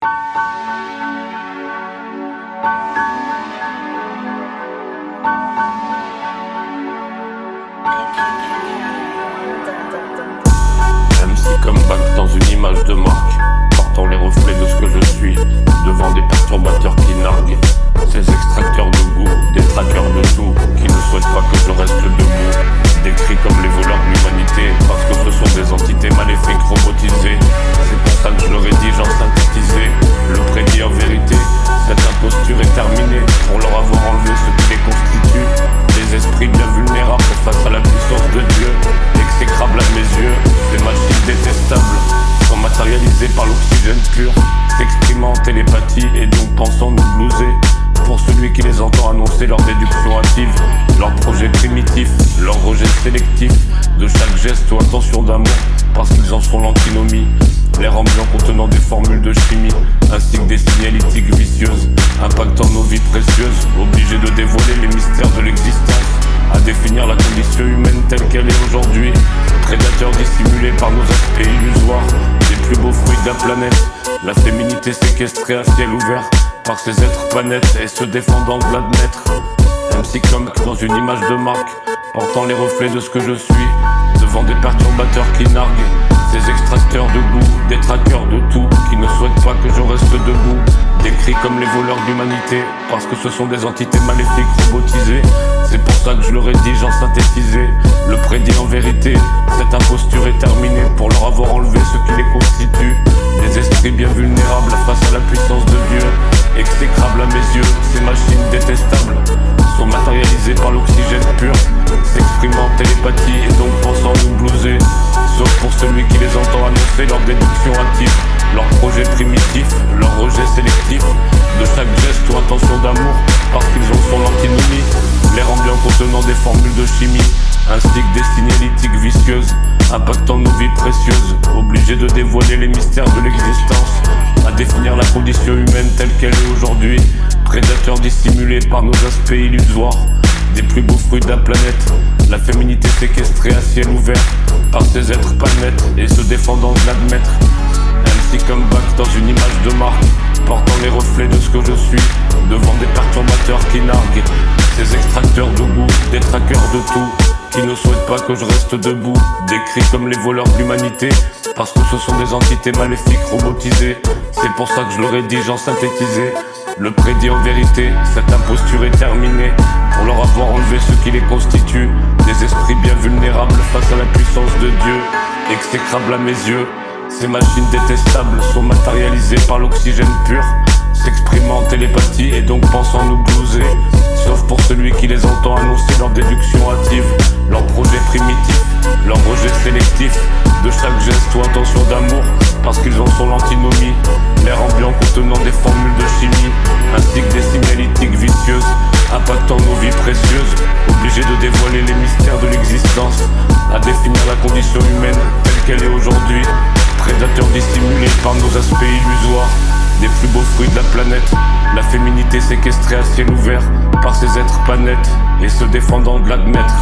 MC comeback dans une image de marque, portant les reflets de ce que je suis, devant des perturbateurs qui narguent, ces extracteurs de goût, des traqueurs de tout, qui ne souhaitent pas que je reste debout, décrits comme les voleurs de l'humanité, parce que ce sont des entités maléfiques robotisées. C'est pour ça que je leur ai dit, j'en synthétisé, le prédit en vérité, cette imposture est terminée, pour leur avoir enlevé ce qui les constitue, des esprits bien vulnérables face à la puissance de Dieu, exécrables à mes yeux, des machines détestables, sont matérialisées par l'oxygène pur, s'exprimant en télépathie et donc pensant nous blouser. Pour celui qui les entend annoncer leur déduction hâtive, leur projet primitif, leur rejet sélectif de chaque geste ou intention d'amour, parce qu'ils en sont l'antinomie. L'air ambiant contenant des formules de chimie, ainsi que des signalétiques vicieuses, impactant nos vies précieuses, obligés de dévoiler les mystères de l'existence, à définir la condition humaine telle qu'elle est aujourd'hui. Prédateurs dissimulés par nos aspects illusoires, les plus beaux fruits de la planète, la féminité séquestrée à ciel ouvert par ces êtres pas nets et se défendant de l'admettre. MC comme dans une image de marque, portant les reflets de ce que je suis, devant des perturbateurs qui narguent, ces extracteurs de goût, des traqueurs de tout, qui ne souhaitent pas que je reste debout, décrits comme les voleurs de l'humanité, parce que ce sont des entités maléfiques robotisées. C'est pour ça que je leur ai dit, j'en synthétisé, le prédit en vérité, cette imposture est terminée, pour leur avoir enlevé ce qui les constitue, des esprits bien vulnérables face à la puissance de Dieu, exécrables à mes yeux, ces machines détestables sont matérialisées par l'oxygène pur, s'exprimant en télépathie et donc pensant nous blouser, sauf pour celui qui les entend annoncer leur déduction hâtive, leur projet primitif, leur rejet sélectif de chaque geste ou intention d'amour, parce qu'ils en sont l'antinomie. L'air ambiant contenant des formules de chimie, ainsi que des signalétiques vicieuses, impactant nos vies précieuses, obligés de dévoiler les mystères de l'existence, à définir la condition humaine telle qu'elle est aujourd'hui. Prédateurs dissimulés par nos aspects illusoires, des plus beaux fruits de la planète, la féminité séquestrée à ciel ouvert par ces êtres pas nets et se défendant de l'admettre. MC comeback dans une image de marque, portant les reflets de ce que je suis, devant des perturbateurs qui narguent, ces extracteurs de goût, des traqueurs de tout, qui ne souhaitent pas que je reste debout, décrits comme les voleurs de l'humanité, parce que ce sont des entités maléfiques robotisées. C'est pour ça que je leur ai dit, j'en synthétisé, le prédit en vérité, cette imposture est terminée, pour leur avoir enlevé ce qui les constitue, des esprits bien vulnérables face à la puissance de Dieu, exécrables à mes yeux. Ces machines détestables sont matérialisées par l'oxygène pur, s'exprimant en télépathie et donc pensant nous blouser, sauf pour celui qui les entend annoncer leur déduction hâtive, leur projet primitif, leur rejet sélectif de chaque geste ou intention d'amour, parce qu'ils en sont l'antinomie. L'air ambiant contenant des formules de chimie, ainsi que des signalétiques vicieuses, impactant nos vies précieuses, obligés de dévoiler les mystères de l'existence, à définir la condition humaine telle qu'elle est aujourd'hui. Prédateurs dissimulés par nos aspects illusoires, des plus beaux fruits de la planète, la féminité séquestrée à ciel ouvert par ces êtres pas nets et se défendant de l'admettre.